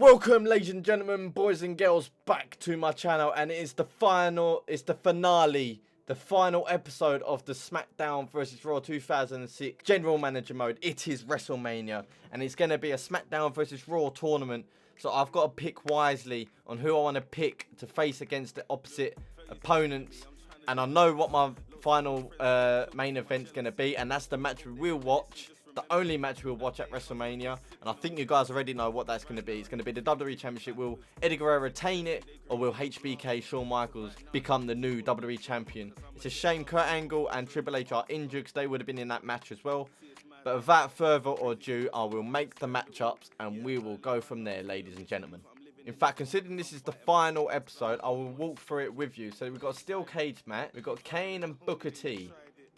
Welcome, ladies and gentlemen, boys and girls, back to my channel, and it is the final episode of the Smackdown vs Raw 2006 General Manager mode. It is Wrestlemania, and it's going to be a Smackdown vs Raw tournament, so I've got to pick wisely on who I want to pick to face against the opposite opponents, and I know what my final main event's going to be, and that's the match we will watch. The only match we'll watch at WrestleMania, and I think you guys already know what that's going to be. It's going to be the WWE Championship. Will Eddie Guerrero retain it, or will HBK Shawn Michaels become the new WWE Champion? It's a shame Kurt Angle and Triple H are injured, because they would have been in that match as well. But without further ado, I will make the matchups, and we will go from there, ladies and gentlemen. In fact, considering this is the final episode, I will walk through it with you. So we've got a steel cage match. We've got Kane and Booker T.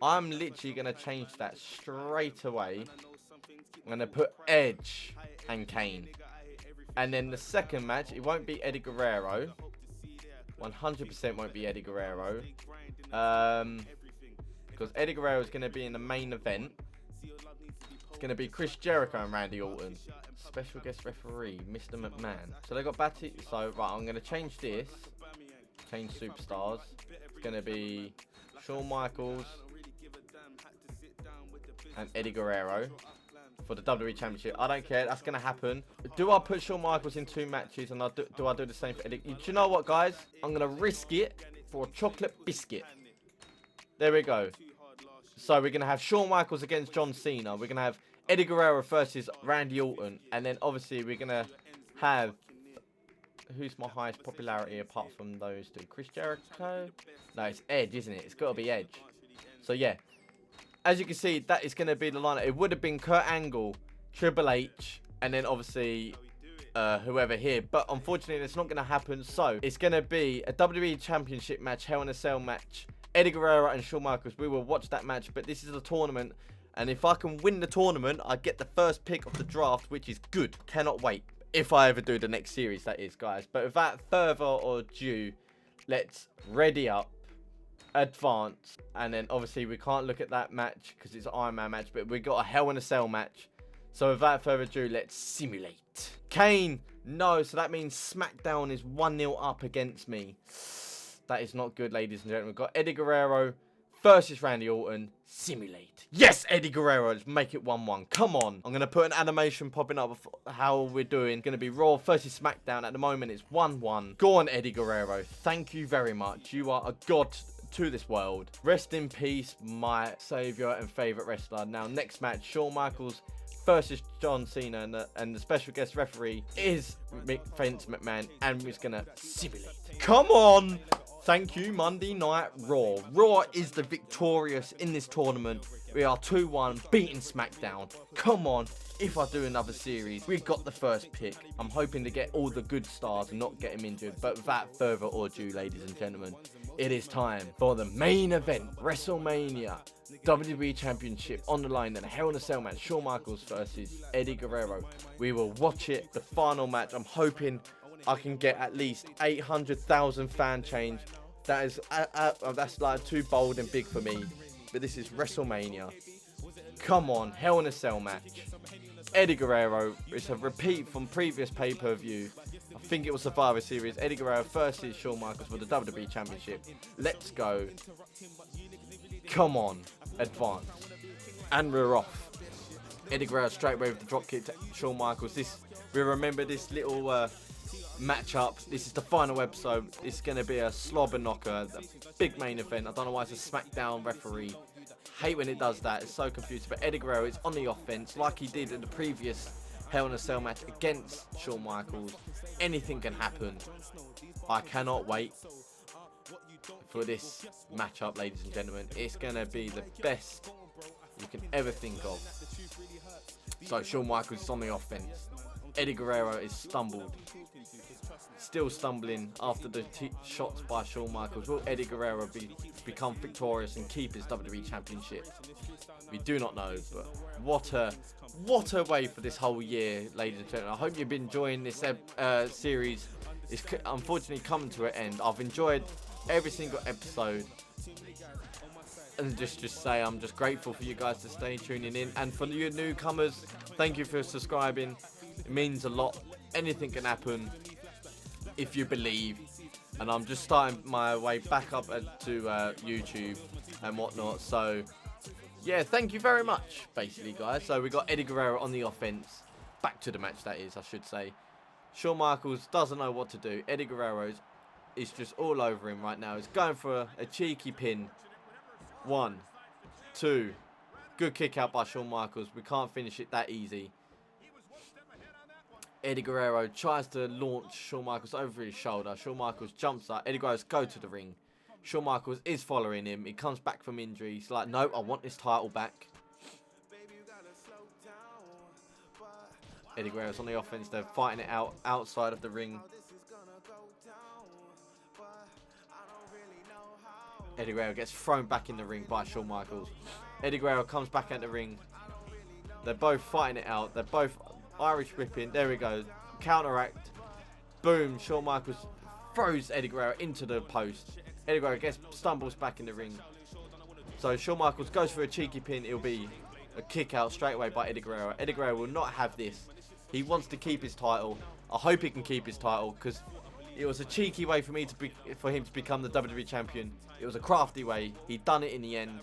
I'm literally going to change that straight away. I'm going to put Edge and Kane. And then the second match, it won't be Eddie Guerrero. 100% won't be Eddie Guerrero. Because Eddie Guerrero is going to be in the main event. It's going to be Chris Jericho and Randy Orton. Special guest referee, Mr. McMahon. So they got Batty. So, right, I'm going to change this. Change superstars. It's going to be Shawn Michaels and Eddie Guerrero for the WWE Championship. I don't care. That's going to happen. Do I put Shawn Michaels in 2 matches, and do I do the same for Eddie? Do you know what, guys? I'm going to risk it for a chocolate biscuit. There we go. So we're going to have Shawn Michaels against John Cena. We're going to have Eddie Guerrero versus Randy Orton. And then, obviously, we're going to have... Who's my highest popularity apart from those two? Chris Jericho? No, it's Edge, isn't it? It's got to be Edge. So, yeah. As you can see, that is going to be the lineup. It would have been Kurt Angle, Triple H, and then obviously whoever here. But unfortunately, it's not going to happen. So it's going to be a WWE Championship match, Hell in a Cell match. Eddie Guerrero and Shawn Michaels. We will watch that match. But this is a tournament. And if I can win the tournament, I get the first pick of the draft, which is good. Cannot wait. If I ever do the next series, that is, guys. But without further ado, let's ready up. Advance, and then obviously we can't look at that match because it's an Iron Man match, but we got a Hell in a Cell match. So without further ado, let's simulate. Kane, no, so that means SmackDown is 1-0 up against me. That is not good, ladies and gentlemen. We've got Eddie Guerrero versus Randy Orton. Simulate. Yes, Eddie Guerrero. Let's make it 1-1. Come on. I'm going to put an animation popping up of how we're doing. It's going to be Raw versus SmackDown. At the moment, it's 1-1. Go on, Eddie Guerrero. Thank you very much. You are a god to this world. Rest in peace, my savior and favorite wrestler. Now, next match, Shawn Michaels versus John Cena, and the special guest referee is Vince McMahon, and we're going to simulate. Come on. Thank you, Monday Night Raw. Raw is the victorious in this tournament. We are 2-1, beating SmackDown. Come on, if I do another series, we got the first pick. I'm hoping to get all the good stars and not get them injured. But without further ado, ladies and gentlemen, it is time for the main event, WrestleMania. WWE Championship on the line, and a Hell in a Cell match, Shawn Michaels versus Eddie Guerrero. We will watch it, the final match. I'm hoping I can get at least 800,000 fan change. That is that's like too bold and big for me. But this is WrestleMania. Come on, Hell in a Cell match. Eddie Guerrero. It's a repeat from previous pay-per-view. I think it was Survivor Series. Eddie Guerrero versus Shawn Michaels for the WWE Championship. Let's go. Come on, advance. And we're off. Eddie Guerrero straight away with the dropkick to Shawn Michaels. We remember this little matchup. This is the final episode. It's going to be a slobber knocker, the big main event. I don't know why it's a SmackDown referee. Hate when it does that. It's so confusing. But Eddie Guerrero is on the offense like he did in the previous Hell in a Cell match against Shawn Michaels. Anything can happen. I cannot wait for this matchup, ladies and gentlemen. It's going to be the best you can ever think of. So Shawn Michaels is on the offense. Eddie Guerrero is stumbled. Still stumbling after the shots by Shawn Michaels. Will Eddie Guerrero become victorious and keep his WWE Championship? We do not know, but what a way for this whole year, ladies and gentlemen. I hope you've been enjoying this series. It's unfortunately coming to an end. I've enjoyed every single episode. And just say I'm just grateful for you guys to stay tuning in. And for you newcomers, thank you for subscribing. It means a lot. anything can happen if you believe. And I'm just starting my way back up to YouTube and whatnot. So, yeah, thank you very much, basically, guys. So we got Eddie Guerrero on the offense. Back to the match, that is, I should say. Shawn Michaels doesn't know what to do. Eddie Guerrero is just all over him right now. He's going for a cheeky pin. 1, 2. Good kick out by Shawn Michaels. We can't finish it that easy. Eddie Guerrero tries to launch Shawn Michaels over his shoulder. Shawn Michaels jumps up. Eddie Guerrero's go to the ring. Shawn Michaels is following him. He comes back from injury. He's like, no, I want this title back. Eddie Guerrero's on the offense. They're fighting it out outside of the ring. Eddie Guerrero gets thrown back in the ring by Shawn Michaels. Eddie Guerrero comes back at the ring. They're both fighting it out. They're both Irish whipping. There we go. Counteract. Boom. Shawn Michaels throws Eddie Guerrero into the post. Eddie Guerrero stumbles back in the ring. So Shawn Michaels goes for a cheeky pin. It'll be a kick out straight away by Eddie Guerrero. Eddie Guerrero will not have this. He wants to keep his title. I hope he can keep his title because it was a cheeky way for him to become the WWE champion. It was a crafty way. He done it in the end.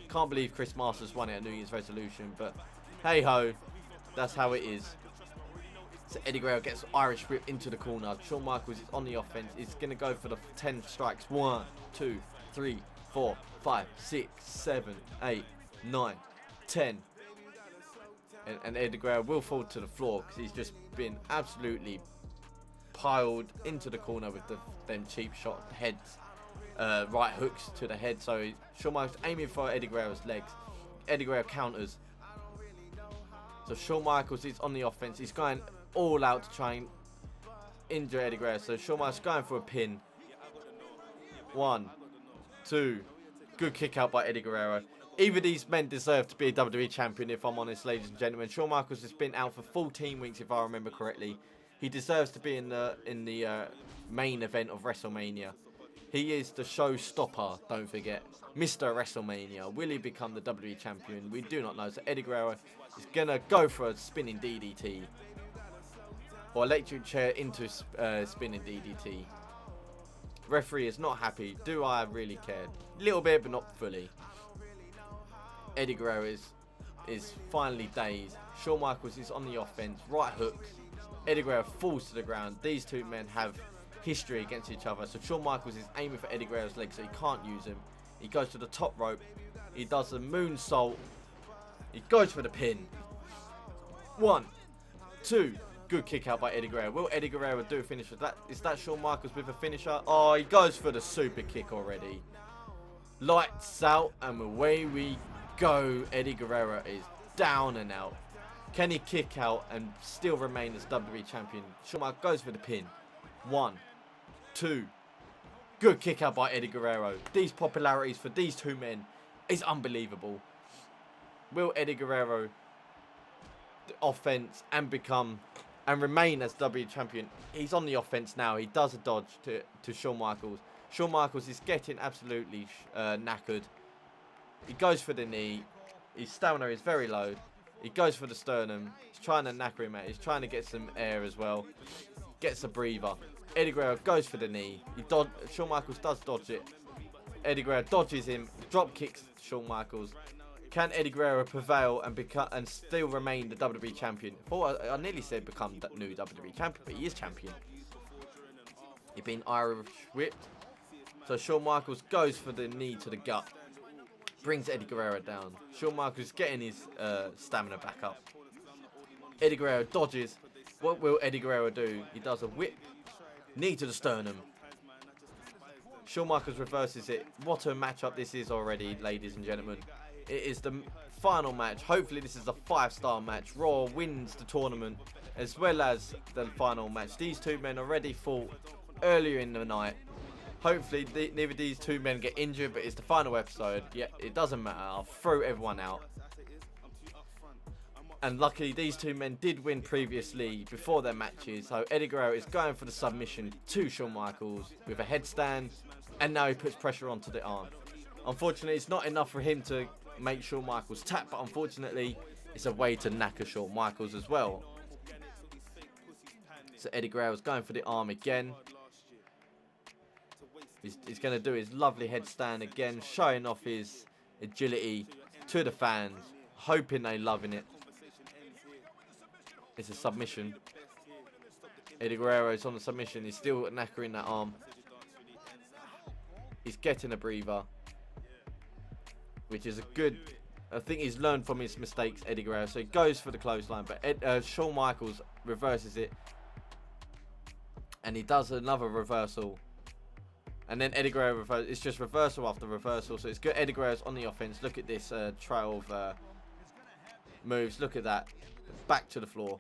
Can't believe Chris Masters won it at New Year's resolution, but hey ho, that's how it is. So Eddie Guerrero gets Irish whip into the corner. Shawn Michaels is on the offense. He's gonna go for the 10 strikes. 1, 2, 3, 4, 5, 6, 7, 8, 9, 10. And Eddie Guerrero will fall to the floor because he's just been absolutely piled into the corner with them cheap shot heads, right hooks to the head. So Shawn Michaels aiming for Eddie Guerrero's legs. Eddie Guerrero counters. So Shawn Michaels is on the offense. He's going all out to try and injure Eddie Guerrero. So Shawn Michaels going for a pin. 1, 2. Good kick out by Eddie Guerrero. Either of these men deserve to be a WWE champion, if I'm honest, ladies and gentlemen. Shawn Michaels has been out for 14 weeks, if I remember correctly. He deserves to be in the main event of WrestleMania. He is the showstopper, don't forget. Mr. WrestleMania. Will he become the WWE champion? We do not know. So Eddie Guerrero is going to go for a spinning DDT. Or electric chair into spinning DDT. Referee is not happy. Do I really care? A little bit, but not fully. Eddie Guerrero is finally dazed. Shawn Michaels is on the offense. Right hooks. Eddie Guerrero falls to the ground. These two men have history against each other. So Shawn Michaels is aiming for Eddie Guerrero's legs so he can't use him. He goes to the top rope. He does the moonsault. He goes for the pin. 1, 2. Good kick out by Eddie Guerrero. Will Eddie Guerrero do a finisher? Is that Shawn Michaels with a finisher? Oh, he goes for the super kick already. Lights out and away we go. Eddie Guerrero is down and out. Can he kick out and still remain as WWE champion? Shawn Michaels goes for the pin. 1, 2. Good kick out by Eddie Guerrero. These popularities for these two men is unbelievable. Will Eddie Guerrero offense and remain as WWE champion? He's on the offense now. He does a dodge to Shawn Michaels. Shawn Michaels is getting absolutely knackered. He goes for the knee. His stamina is very low. He goes for the sternum. He's trying to knacker him out. He's trying to get some air as well. Gets a breather. Eddie Guerrero goes for the knee. Shawn Michaels does dodge it. Eddie Guerrero dodges him. Drop kicks Shawn Michaels. Can Eddie Guerrero prevail and still remain the WWE champion? I nearly said become the new WWE champion, but he is champion. He's been Irish whipped. So Shawn Michaels goes for the knee to the gut. Brings Eddie Guerrero down. Shawn Michaels getting his stamina back up. Eddie Guerrero dodges. What will Eddie Guerrero do? He does a whip. Knee to the sternum. Shawn Michaels reverses it. What a matchup this is already, ladies and gentlemen. It is the final match. Hopefully this is a 5-star match. Raw wins the tournament as well as the final match. These two men already fought earlier in the night. Hopefully neither of these two men get injured, but it's the final episode. Yeah, it doesn't matter. I'll throw everyone out. And luckily these two men did win previously before their matches. So Eddie Guerrero is going for the submission to Shawn Michaels with a headstand. And now he puts pressure onto the arm. Unfortunately, it's not enough for him to make Shawn Michaels tap. But unfortunately, it's a way to knacker Shawn Michaels as well. So Eddie Guerrero's going for the arm again. He's going to do his lovely headstand again, showing off his agility to the fans, hoping they loving it. It's a submission. Eddie Guerrero's on the submission. He's still knackering that arm. He's getting a breather, which is a good... I think he's learned from his mistakes, Eddie Guerrero. So he goes for the clothesline, but Shawn Michaels reverses it. And he does another reversal. And then Eddie Guerrero reverses. It's just reversal after reversal. So it's good. Eddie Guerrero's on the offense. Look at this trail of moves. Look at that. Back to the floor.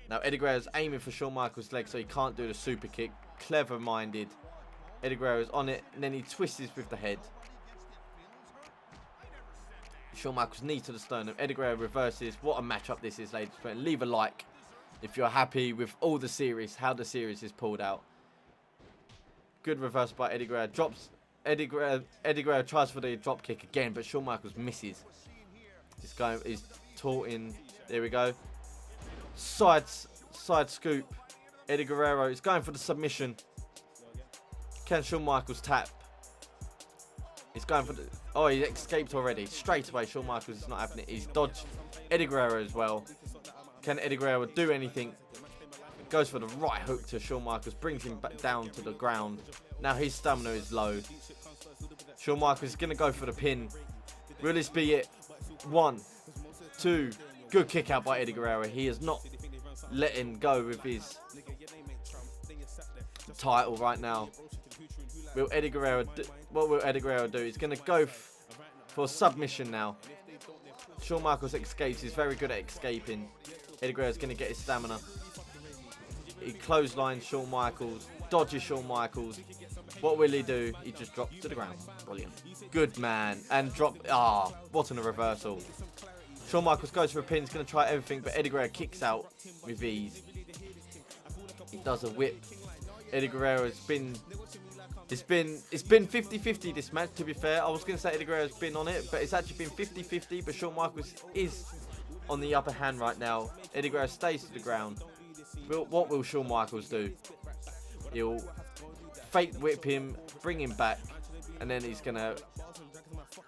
Now Eddie Guerrero's aiming for Shawn Michaels' leg, so he can't do the super kick. Clever-minded. Eddie Guerrero's on it, and then he twists with the head. Shawn Michaels knee to the sternum. Eddie Guerrero reverses. What a matchup this is, ladies and gentlemen. Leave a like if you're happy with all the series, how the series is pulled out. Good reverse by Eddie Guerrero. Drops. Eddie Guerrero tries for the drop kick again, but Shawn Michaels misses. He's taunting. There we go. Side scoop. Eddie Guerrero is going for the submission. Can Shawn Michaels tap? He's going for the... Oh, he escaped already. Straight away, Shawn Michaels is not having it. He's dodged Eddie Guerrero as well. Can Eddie Guerrero do anything? Goes for the right hook to Shawn Michaels. Brings him back down to the ground. Now his stamina is low. Shawn Michaels is going to go for the pin. Will this be it? 1, 2... Good kick out by Eddie Guerrero. He is not letting go with his title right now. Will Eddie Guerrero what will Eddie Guerrero do? He's going to go for submission now. Shawn Michaels escapes. He's very good at escaping. Eddie Guerrero's going to get his stamina. He clotheslines Shawn Michaels. Dodges Shawn Michaels. What will he do? He just drops to the ground. Brilliant. Good man. And drop. Ah, what a reversal. Shawn Michaels goes for a pin. He's going to try everything, but Eddie Guerrero kicks out with ease. He does a whip. Eddie Guerrero has been... It's been 50-50 this match, to be fair. I was going to say Eddie Guerrero's been on it, but it's actually been 50-50. But Shawn Michaels is on the upper hand right now. Eddie Guerrero stays to the ground. What will Shawn Michaels do? He'll fake whip him, bring him back, and then he's going to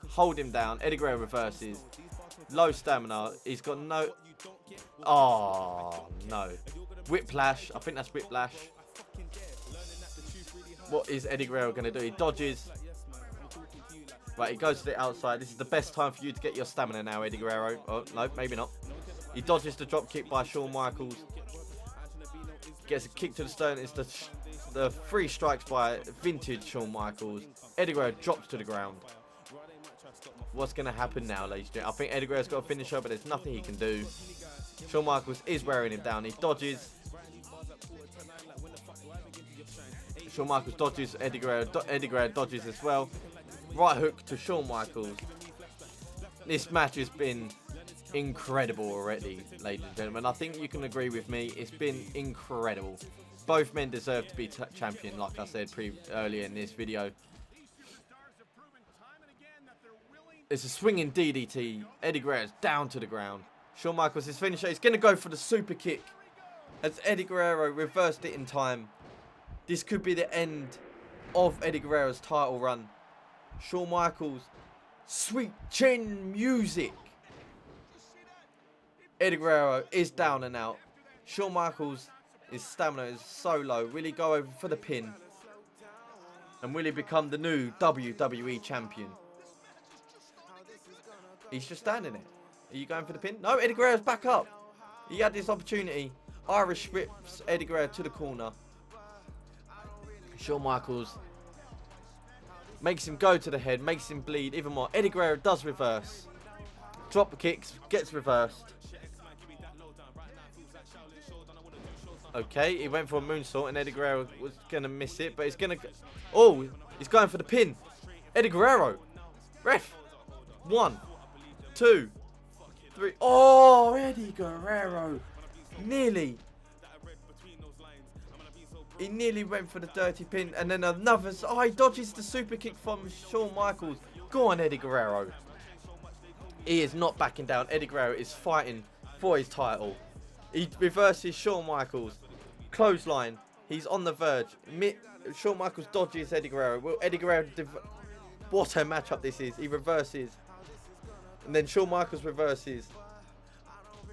hold him down. Eddie Guerrero reverses. Low stamina. He's got no... Oh, no. Whiplash. I think that's whiplash. What is Eddie Guerrero going to do? He dodges. Right, he goes to the outside. This is the best time for you to get your stamina now, Eddie Guerrero. Oh, no, maybe not. He dodges the drop kick by Shawn Michaels. Gets a kick to the sternum. It's the 3 strikes by vintage Shawn Michaels. Eddie Guerrero drops to the ground. What's going to happen now, ladies and gentlemen? I think Eddie Guerrero's got a finisher, but there's nothing he can do. Shawn Michaels is wearing him down. He dodges. Shawn Michaels dodges. Eddie Guerrero dodges as well. Right hook to Shawn Michaels. This match has been incredible already, ladies and gentlemen. I think you can agree with me. It's been incredible. Both men deserve to be champion, like I said earlier in this video. It's a swinging DDT. Eddie Guerrero's down to the ground. Shawn Michaels is finisher. He's going to go for the super kick. As Eddie Guerrero reversed it in time. This could be the end of Eddie Guerrero's title run. Shawn Michaels. Sweet chin music. Eddie Guerrero is down and out. Shawn Michaels, his stamina is so low. Will he go over for the pin? And will he become the new WWE champion? He's just standing there. Are you going for the pin? No, Eddie Guerrero's back up. He had this opportunity. Irish whips Eddie Guerrero to the corner. Shawn Michaels makes him go to the head, makes him bleed even more. Eddie Guerrero does reverse. Drop kicks, gets reversed. Okay, he went for a moonsault and Eddie Guerrero was going to miss it, but he's going to... Oh, he's going for the pin. Eddie Guerrero. Ref. 1, 2, 3. Oh, Eddie Guerrero. Nearly. He nearly went for the dirty pin. And then another... Oh, he dodges the super kick from Shawn Michaels. Go on, Eddie Guerrero. He is not backing down. Eddie Guerrero is fighting for his title. He reverses Shawn Michaels. Clothesline. He's on the verge. Shawn Michaels dodges Eddie Guerrero. Will Eddie Guerrero... What a matchup this is. He reverses. And then Shawn Michaels reverses.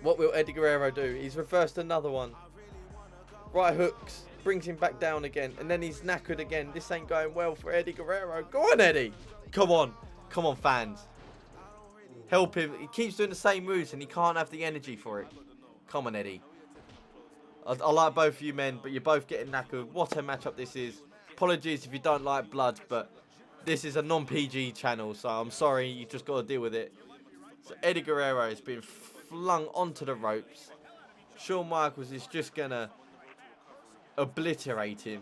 What will Eddie Guerrero do? He's reversed another one. Right hooks. Brings him back down again. And then he's knackered again. This ain't going well for Eddie Guerrero. Go on, Eddie. Come on. Come on, fans. Help him. He keeps doing the same moves and he can't have the energy for it. Come on, Eddie. I like both of you men, but you're both getting knackered. What a matchup this is. Apologies if you don't like blood, but this is a non-PG channel, so I'm sorry. You just got to deal with it. So Eddie Guerrero has been flung onto the ropes. Shawn Michaels is just going to obliterate him.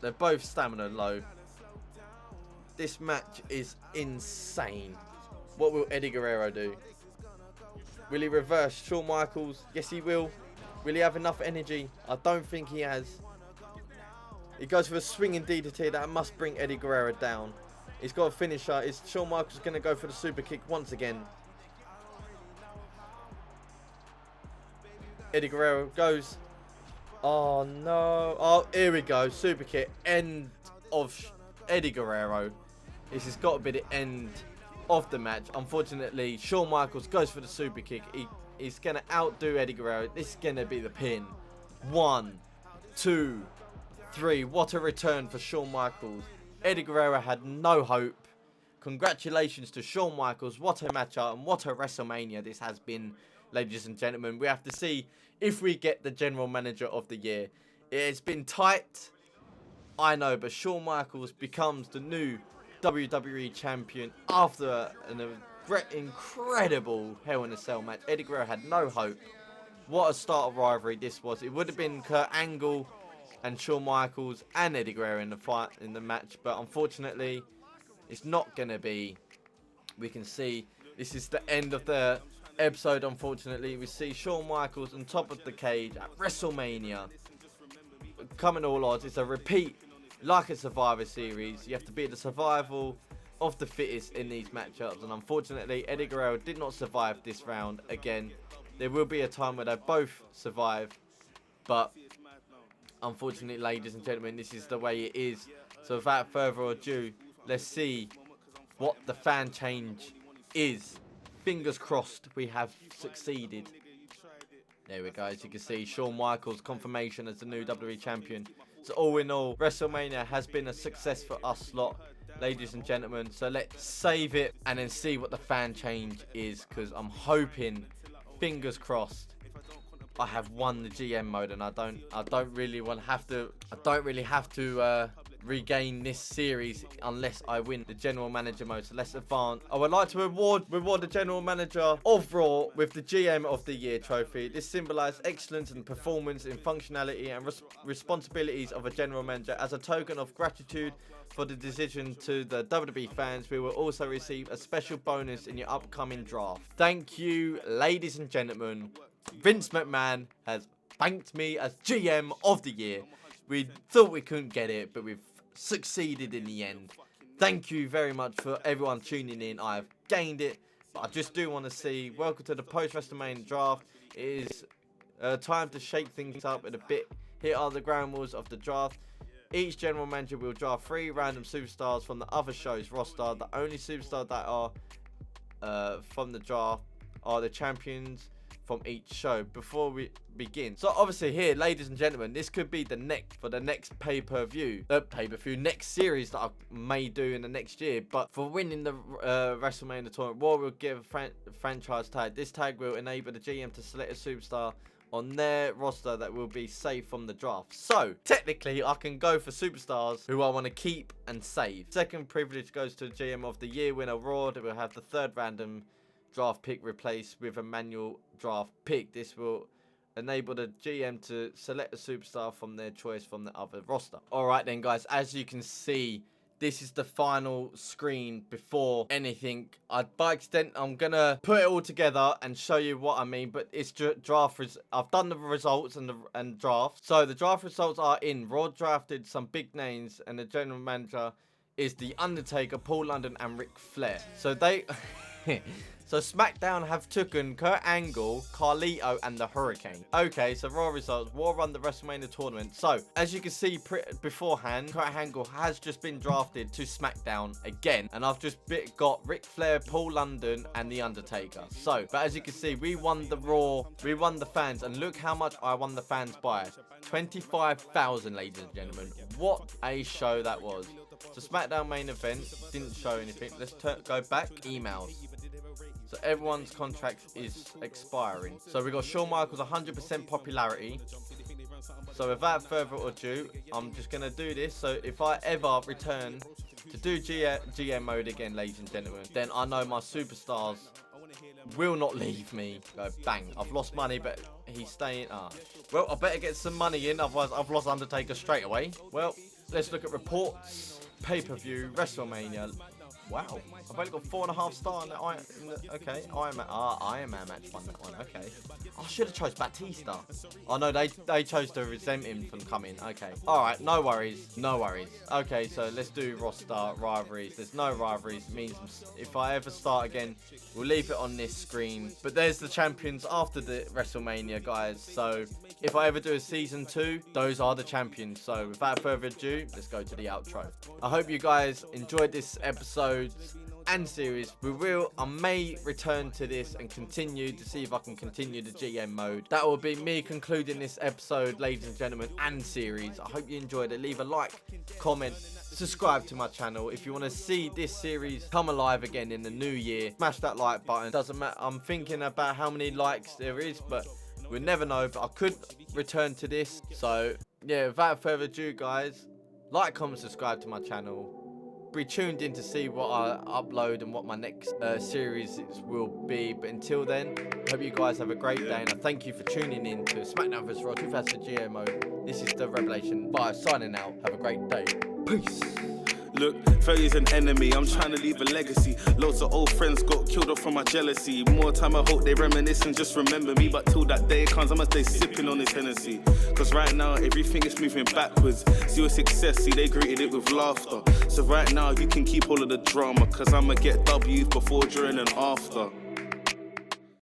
They're both stamina low. This match is insane. What will Eddie Guerrero do? Will he reverse Shawn Michaels? Yes, he will. Will he have enough energy? I don't think he has. He goes for a swinging DDT. That must bring Eddie Guerrero down. He's got a finisher. Is Shawn Michaels going to go for the super kick once again? Eddie Guerrero goes. Oh, no. Oh, here we go. Super kick. End of Eddie Guerrero. This has got to be the end of the match. Unfortunately, Shawn Michaels goes for the super kick. He's going to outdo Eddie Guerrero. This is going to be the pin. 1, 2, 3. What a return for Shawn Michaels. Eddie Guerrero had no hope. Congratulations to Shawn Michaels. What a matchup and what a WrestleMania this has been, ladies and gentlemen. We have to see if we get the general manager of the year. It's been tight, I know, but Shawn Michaels becomes the new WWE champion after an incredible Hell in a Cell match. Eddie Guerrero had no hope. What a start of rivalry this was. It would have been Kurt Angle and Shawn Michaels and Eddie Guerrero in the fight in the match, but unfortunately it's not going to be. We can see this is the end of the episode. Unfortunately, we see Shawn Michaels on top of the cage at WrestleMania. Coming all odds, it's a repeat like a Survivor Series. You have to be the survival of the fittest in these matchups, and unfortunately Eddie Guerrero did not survive this round. Again, there will be a time where they both survive, but unfortunately, ladies and gentlemen, this is the way it is. So without further ado, let's see what the fan change is. Fingers crossed we have succeeded. There we go. As you can see, Shawn Michaels confirmation as the new WWE champion. So all in all, WrestleMania has been a success for us lot, ladies and gentlemen. So let's save it and then see what the fan change is, because I'm hoping, fingers crossed, I have won the GM mode, and I don't really have to regain this series unless I win the general manager mode. So let's advance. I would like to reward the general manager of Raw with the GM of the Year trophy. This symbolizes excellence and performance in functionality and responsibilities of a general manager. As a token of gratitude for the decision to the WWE fans, we will also receive a special bonus in your upcoming draft. Thank you, ladies and gentlemen. Vince McMahon has thanked me as GM of the Year. We thought we couldn't get it, but we've succeeded in the end. Thank you very much for everyone tuning in. I have gained it, but I just do want to see, welcome to the post-WrestleMania draft. It is time to shake things up in a bit. Here are the ground rules of the draft. Each general manager will draft 3 random superstars from the other show's roster. The only superstars that are from the draft are the champions from each show. Before we begin, so obviously here, ladies and gentlemen, this could be the next pay-per-view next series that I may do in the next year. But for winning the WrestleMania tournament, Raw will give a franchise tag. This tag will enable the GM to select a superstar on their roster that will be saved from the draft. So technically I can go for superstars who I want to keep and save. Second privilege goes to the GM of the Year winner Raw. That will have the 3rd random draft pick replaced with a manual draft pick. This will enable the GM to select a superstar from their choice from the other roster. Alright then guys, as you can see, this is the final screen before anything. By extent, I'm gonna put it all together and show you what I mean, but it's draft. I've done the results and draft. So the draft results are in. Raw drafted some big names, and the general manager is The Undertaker, Paul London, and Ric Flair. So they... So SmackDown have taken Kurt Angle, Carlito, and the Hurricane. Okay, so Raw results. Raw run the WrestleMania tournament. So, as you can see beforehand, Kurt Angle has just been drafted to SmackDown again. And I've just got Ric Flair, Paul London, and The Undertaker. So, but as you can see, we won the Raw. We won the fans. And look how much I won the fans by. 25,000, ladies and gentlemen. What a show that was. So SmackDown main event didn't show anything. Let's go back. Emails. So everyone's contract is expiring. So we got Shawn Michaels 100% popularity. So without further ado, I'm just going to do this. So if I ever return to do GM mode again, ladies and gentlemen, then I know my superstars will not leave me. Go bang. I've lost money, but he's staying. Well, I better get some money in, otherwise I've lost Undertaker straight away. Well, let's look at reports. Pay-per-view, WrestleMania. Wow, I've only got 4.5 stars in the okay, Iron Man match won that one. Okay, I should have chose Batista. Oh no, they chose to resent him from coming. Okay, all right, no worries, no worries. Okay, so let's do roster rivalries. There's no rivalries. It means if I ever start again, we'll leave it on this screen. But there's the champions after the WrestleMania, guys. So if I ever do a season 2, those are the champions. So without further ado, let's go to the outro. I hope you guys enjoyed this episode and series. I may return to this and continue to see if I can continue the GM mode. That will be me concluding this episode, ladies and gentlemen, and series. I hope you enjoyed it. Leave a like, comment, subscribe to my channel. If you want to see this series come alive again in the new year, smash that like button. Doesn't matter. I'm thinking about how many likes there is, but we'll never know. But I could return to this. So yeah, without further ado, guys, like, comment, subscribe to my channel. Be tuned in to see what I upload and what my next series will be. But until then, hope you guys have a great day, and I thank you for tuning in to SmackDown vs Raw 2000 GM mode. This is the Revelation 5 signing out. Have a great day. Peace. Look, 30's an enemy, I'm trying to leave a legacy. Loads of old friends got killed off from my jealousy. More time I hope they reminisce and just remember me. But till that day comes, I must stay sipping on this Hennessy. Cause right now, everything is moving backwards. See your success, see they greeted it with laughter. So right now, you can keep all of the drama, cause I'ma get W's before, during and after.